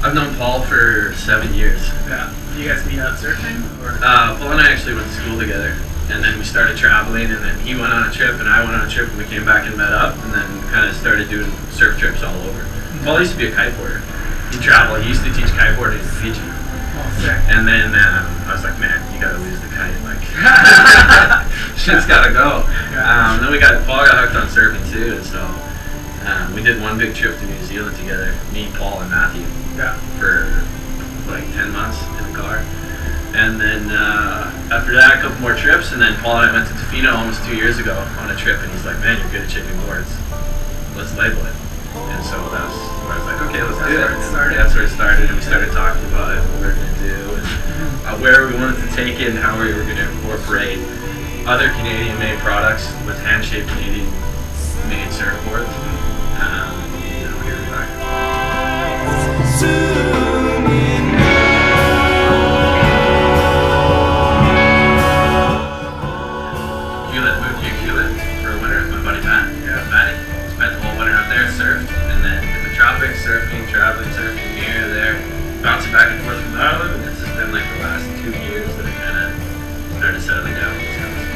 I've known Paul for 7 years. Yeah. Do you guys meet out surfing? Or? Paul and I actually went to school together, and then we started traveling, and then he went on a trip, and I went on a trip, and we came back and met up, and then kind of started doing surf trips all over. Paul used to be a kiteboarder. He traveled. He used to teach kiteboarding in Fiji. Oh, sick. And then I was like, man, you gotta lose the kite. Like, shit's gotta go. Then Paul got hooked on surfing too, and so we did one big trip to New Zealand together, me, Paul, and Matthew, for like 10 months in a car. And then after that, a couple more trips, and then Paul and I went to Tofino almost 2 years ago on a trip, and he's like, man, you're good at shaping boards. Let's label it. And so that was where I was like, okay, let's do it. That's where it started, and we started talking about it, what we were going to do, and where we wanted to take it, and how we were going to incorporate other Canadian-made products with hand-shaped Canadian-made surfboards. Here we are. Moved to Hewlett for a winter with my buddy Matt. Matty spent the whole winter up there, surfed, and then in the tropics, surfing, traveling, surfing here or there, bouncing back and forth from the island. And this has been like the last 2 years that I kind of started settling down with this coast.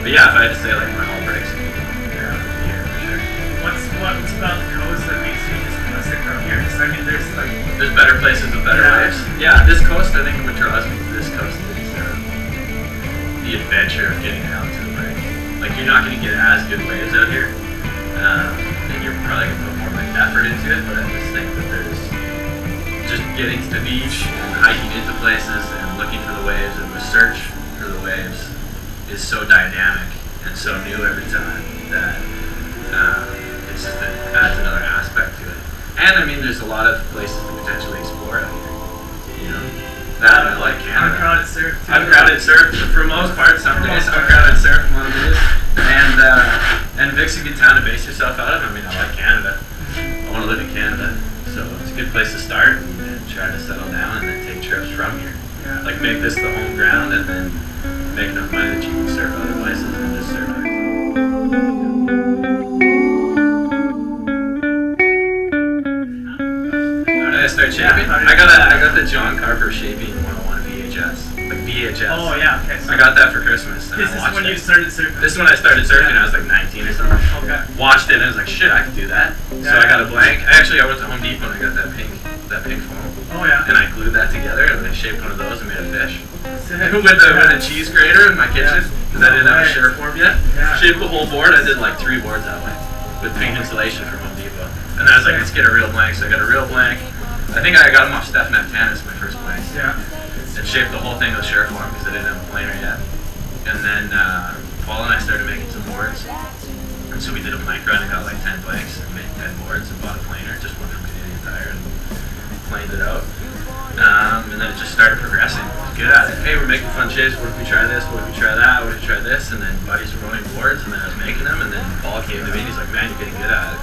But yeah, if I had to say like my home breaks, here for sure. What's about the coast that makes you just want to stick around here? Because I mean, there's better places with better waves. Yeah, this coast, I think what draws me to this coast is the adventure of getting out to the lake. Like, you're not going to get as good waves out here, and you're probably going to put more like effort into it, but I just think that there's just getting to the beach and hiking into places and looking for the waves, and the search for the waves is so dynamic and so new every time that it's just it adds another aspect to it. And I mean, there's a lot of places to potentially explore out here, you know. That I like Canada. Uncrowded surf too. Uncrowded surf for the most part. Some days uncrowded surf, one days. And Vic's a good town to base yourself out of. I mean, I like Canada. I want to live in Canada, so it's a good place to start and try to settle down and then take trips from here. Yeah. Like, make this the home ground and then make enough money that you can surf other places and just surf. How did I start shaping? I got the John Carper Shaping 101 VHS. Like VHS. Oh yeah, okay. So I got that for Christmas. And this is when you started surfing? This is when I started surfing. I was like 19 or something. Okay. Watched it and I was like, shit, I could do that. So I got a blank. I went to Home Depot and I got that pink foam. Oh yeah. And I glued that together and I shaped one of those and made a fish. with a cheese grater in my kitchen because I didn't have a Surfform yet. Yeah. Shaped the whole board. I did like 3 boards that way with pink insulation from Home Depot. And then I was like, let's get a real blank. So I got a real blank. I think I got them off Steph Naftanis, my first blank. Yeah. And shaped the whole thing with Surfform because I didn't have a planer yet. And then Paul and I started making some boards. And so we did a blank run and got like 10 blanks and made 10 boards and bought a planer, just one from Canadian Tire, and planed it out. And then it just started progressing. I was good at it. Hey, we're making fun shapes. What if we try this? What if we try that? What if we try this? And then buddies were running boards, and then I was making them. And then Paul came to me and he's like, man, you're getting good at it.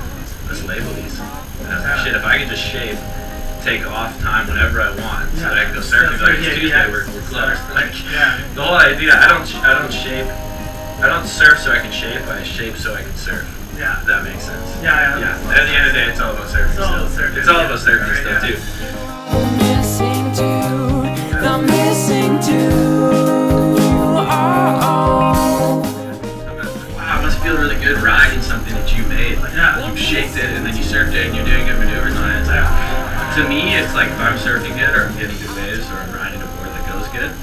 Let's label these. And I was like, shit, if I could just shape, take off time whenever I want, so that I can go surfing. Like, it's Tuesday, we're closed. Like, the whole idea, I don't shape. I don't surf so I can shape. I shape so I can surf. Yeah. If that makes sense. Yeah. At the end of the day, it's all about surfing. It's all about surfing still too. The missing two. Wow, it must feel really good riding something that you made. Like, you shaped it and then you surfed it and you're doing good maneuvers on it. It's like, to me, it's like if I'm surfing good or I'm getting good waves or I'm riding a board that goes good,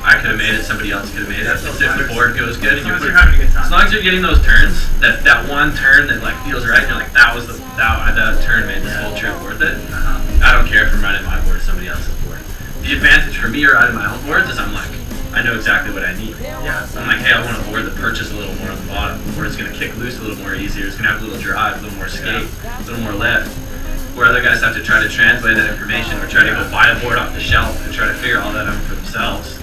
I could have made it, somebody else could have made it. If the board goes good and you're having a good time. As long as you're getting those turns, that one turn that like feels right, and you're like, that turn made this whole trip worth it. I don't care if I'm riding my board or somebody else's board. The advantage for me riding my own boards is I'm like, I know exactly what I need. Yeah. I'm like, hey, I want a board that perches a little more on the bottom, where it's going to kick loose a little more easier, it's going to have a little drive, a little more skate, a little more lift. Where other guys have to try to translate that information or try to go buy a board off the shelf and try to figure all that out for themselves.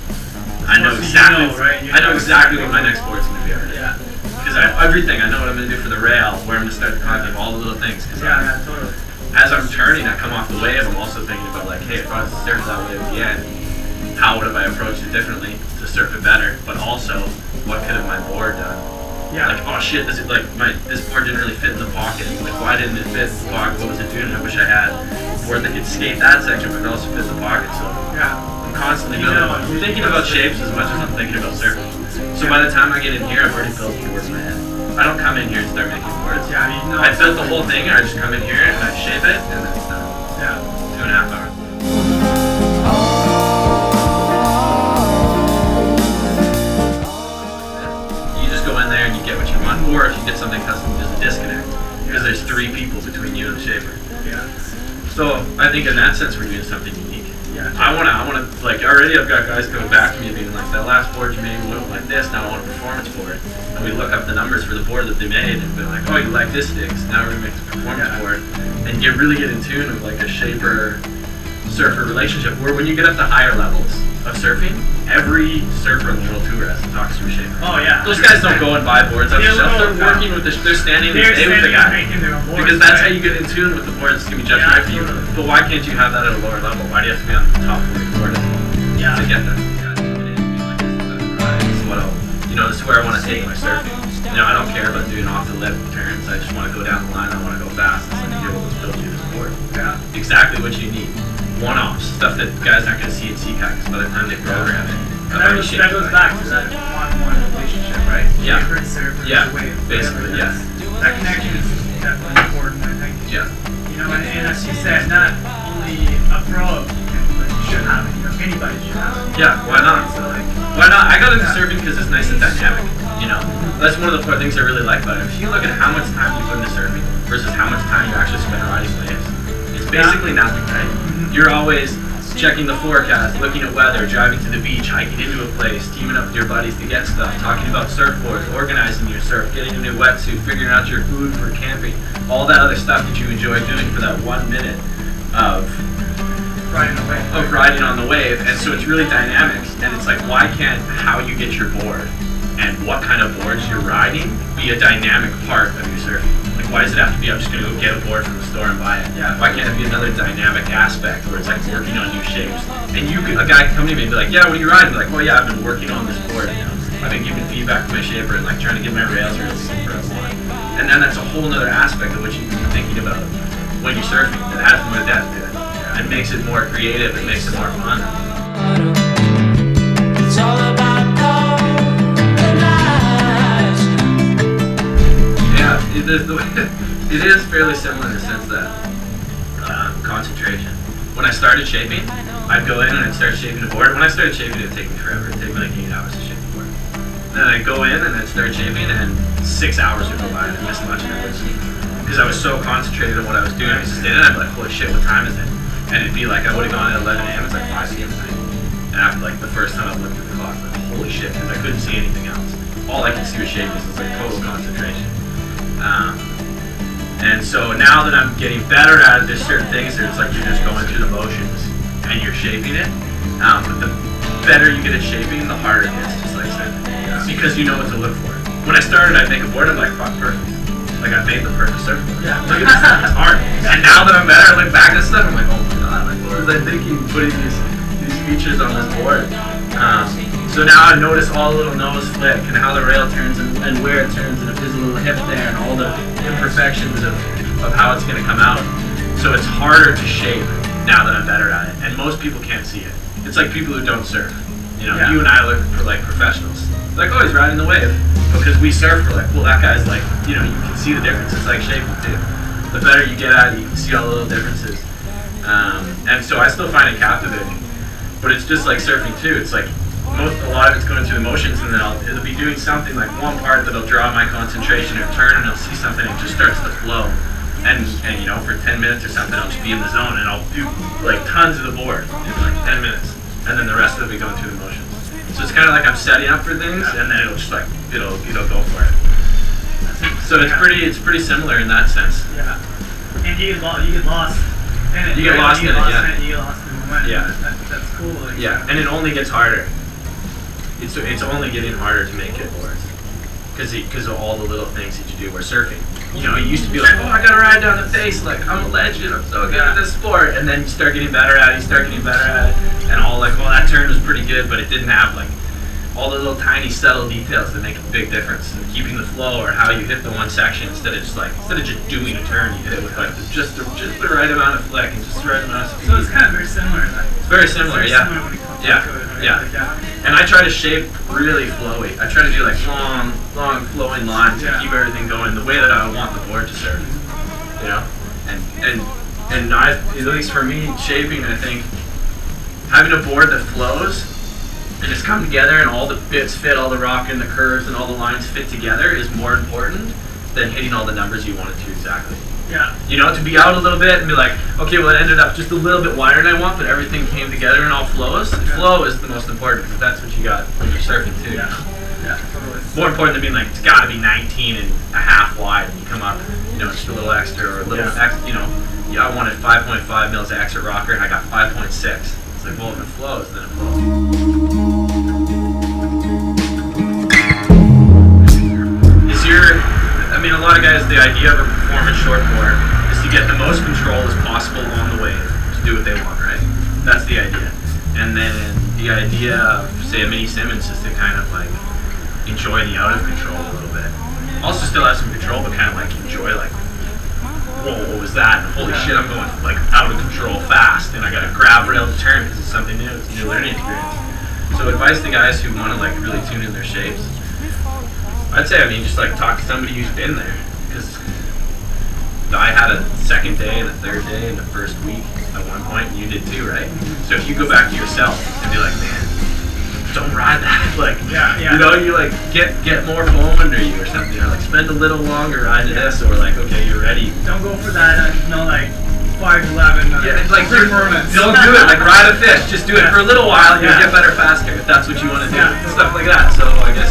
I know exactly. I know exactly what my next board's going to be already. Yeah. Because everything, I know what I'm going to do for the rail, where I'm going to start the contact, all the little things. Totally. As I'm turning, I come off the wave, I'm also thinking about like, hey, if I was to surf that wave again, how would have I approached it differently to surf it better? But also, what could have my board done Yeah. Like, oh shit, this board didn't really fit in the pocket. Like, why didn't it fit in the pocket? What was it doing? I wish I had a board that could skate that section, but it also fit the pocket. So Yeah. I'm constantly thinking about shapes as much as I'm thinking about surfing. So by the time I get in here, I've already built the board in my head. I don't come in here and start making boards. Yeah, I built the whole thing, and I just come in here and I shape it, and then it's done. Yeah. 2.5 hours. You just go in there and you get what you want. Or if you get something custom, there's a disconnect. Because there's 3 people between you and the shaper. Yeah. So I think in that sense we're doing something unique. Yeah. I wanna like already I've got guys coming back to me being like, that last board you made looked like this, now I want a performance board. And we look up the numbers for the board that they made and be like, oh, you like this sticks, now we're gonna make the performance board. And really get in tune with like a shaper surfer relationship where when you get up to higher levels of surfing, every surfer on the world tour has to talk to a shaper. Oh yeah. Those guys don't go and buy boards on the shelf, they're working with they're standing with the guy. Making their own boards, because that's how you get in tune with the board that's going to be just right for you. But why can't you have that at a lower level? Why do you have to be on the top of the board to get that? This is where I want to take my surfing. I don't care about doing off the lip turns. I just want to go down the line. I want to go fast. It's like, here, we'll just build you this board. Yeah. Exactly what you need. One-offs, stuff that guys aren't going to see at CCAC because by the time they program it, that goes back to that one-on-one relationship, right? Yeah. Shaper and surfer, Yeah. wave, Basically, yeah. That connection is definitely important, I think. Yeah. And as you said, not only a pro should have it. Anybody should have it. Yeah. Why not? So Why not? I got into surfing because it's nice and dynamic. That's one of the things I really like about it. If you look at how much time you put into surfing versus how much time you actually spend riding waves, it's basically nothing, right? You're always checking the forecast, looking at weather, driving to the beach, hiking into a place, teaming up with your buddies to get stuff, talking about surfboards, organizing your surf, getting a new wetsuit, figuring out your food for camping, all that other stuff that you enjoy doing for that 1 minute of riding on the wave. And so it's really dynamic. And it's like, why can't how you get your board and what kind of boards you're riding be a dynamic part of your surfing? Like, why does it have to be, I'm just going to go get a board from the store and buy it? Yeah. Why can't it be another dynamic aspect where it's like working on new shapes? And a guy can come to me and be like, yeah, what are you riding? Like, well, yeah, I've been working on this board. I've been giving feedback to my shaper and like trying to get my rails really super up on. And then that's a whole other aspect of what you can be thinking about when you're surfing. It adds more depth to it. It makes it more creative. It makes it more fun. It's all about it is fairly similar in the sense that concentration. When I started shaping, I'd go in and I'd start shaping a board. When I started shaping, it would take me forever. It'd take me like 8 hours to shape a board. Then I'd go in and I'd start shaping, and 6 hours would go by and I missed much of it. Because I was so concentrated on what I was doing. I was just standing there and I'd be like, holy shit, what time is it? And it'd be like, I would have gone at 11 a.m. It's like 5 a.m. at night. And after like the first time I looked at the clock, I was like, holy shit, because I couldn't see anything else. All I could see was shaping. So it's like total concentration. And so now that I'm getting better at it, there's certain things that it's like you're just going through the motions and you're shaping it. But the better you get at shaping, the harder it is, just like I said. Because you know what to look for. When I started, I'd make a board, I'm like, fuck, perfect. Like, I made the perfect surfboard. Yeah. Look at this stuff, it's hard. And now that I'm better, I look back at stuff, I'm like, oh my god, like, what was I thinking putting these features on this board? So now I notice all the little nose flick and how the rail turns and where it turns and if there's a little hip there and all the imperfections of how it's going to come out. So it's harder to shape now that I'm better at it. And most people can't see it. It's like people who don't surf. You and I look for like professionals. Like, oh, he's riding the wave. Because we surf, we're like, well, that guy's like, you can see the difference. It's like shaping too. The better you get at it, you can see all the little differences. And so I still find it captivating. But it's just like surfing too. It's like, a lot of it's going through the motions, and then it'll be doing something like one part that'll draw my concentration or turn, and I'll see something and it just starts to flow. And for 10 minutes or something, I'll just be in the zone, and I'll do like tons of the board in like 10 minutes, and then the rest of it will be going through the motions. So it's kind of like I'm setting up for things, and then it'll just like it'll go for it. So it's pretty similar in that sense. Yeah. And you get lost in it. You get lost in it. Yeah. You get lost in the moment. Yeah. That's cool. Like, yeah, and it only gets harder. It's only getting harder to make good boards because of all the little things that you do. Where surfing, it used to be like, oh, I gotta ride down the face, like I'm a legend, I'm so good at this sport, and then you start getting better at it, and all like, well, that turn was pretty good, but it didn't have like all the little tiny subtle details that make a big difference in keeping the flow, or how you hit the one section instead of just doing a turn, you hit it with like just the right amount of flick and just the right amount of speed. So it's kind of very similar. It's very similar, yeah. Similar when it comes Yeah, to it, right? yeah. Like, yeah. And I try to shape really flowy. I try to do like long flowing lines to Yeah. keep everything going the way that I want the board to serve. You know, and I, at least for me, shaping, I think having a board that flows and just come together and all the bits fit, all the rock and the curves and all the lines fit together is more important than hitting all the numbers you want it to exactly. Yeah. You know, to be out a little bit and be like, okay, well, it ended up just a little bit wider than I want, but everything came together and all flows. Yeah. Flow is the most important, because that's what you got when you're surfing too. Yeah. Yeah, totally. More important than being like, it's got to be 19 and a half wide, and you come up, you know, just a little extra or a little you know, yeah, I wanted 5.5 mils of extra rocker and I got 5.6. It's like, well, if it flows, then it flows. I mean, a lot of guys, the idea of a performance shortboard is to get the most control as possible on the wave to do what they want, right? That's the idea. And then the idea of, say, a mini Simmons is to kind of like enjoy the out of control a little bit. Also still have some control, but kind of like enjoy like, whoa, what was that? And holy shit, I'm going like out of control fast, and I got to grab rail to turn because it's something new. It's a new learning experience. So advice to guys who want to like really tune in their shapes, I'd say, I mean, just like talk to somebody who's been there, because I had a second day and a third day and the first week at one point, and you did too, right? So if you go back to yourself and be like, man, don't ride that, like, you know, you like get more foam under you or something, or like spend a little longer riding this, or like, okay, you're ready. Don't go for that, you know, like 5'11". Yeah, like performance. Don't do it like ride a fish. Just do it for a little while. You'll get better faster if that's what you want to do. Stuff like that. So I guess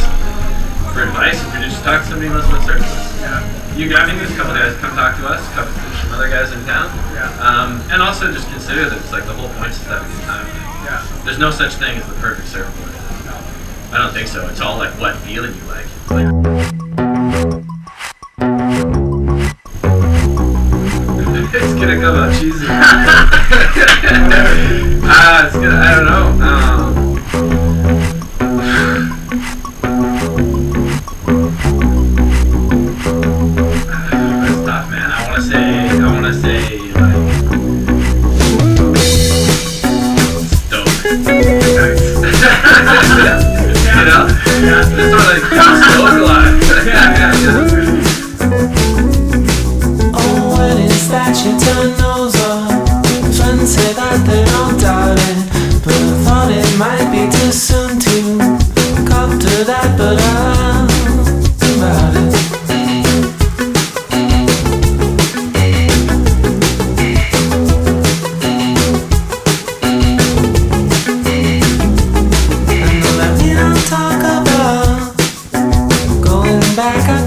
for advice, if you're just talk to somebody who knows what surfing is. Yeah. You got me. There's a couple guys come talk to us. Some other guys in town. Yeah. And also just consider that it's like the whole point is to have a good time. Yeah. There's no such thing as the perfect surfboard. No. I don't think so. It's all like what feeling you like. It's gonna come out cheesy. It's gonna. I don't know. That's tough, man. I wanna say like stoked. You know? Yeah. It's sort of like stoked a lot. Yeah. Oh, when is that you turn those up? Friends say that they don't doubt it, but I thought it might be too soon to come to that, but I'm about it. And let me not talk about going back.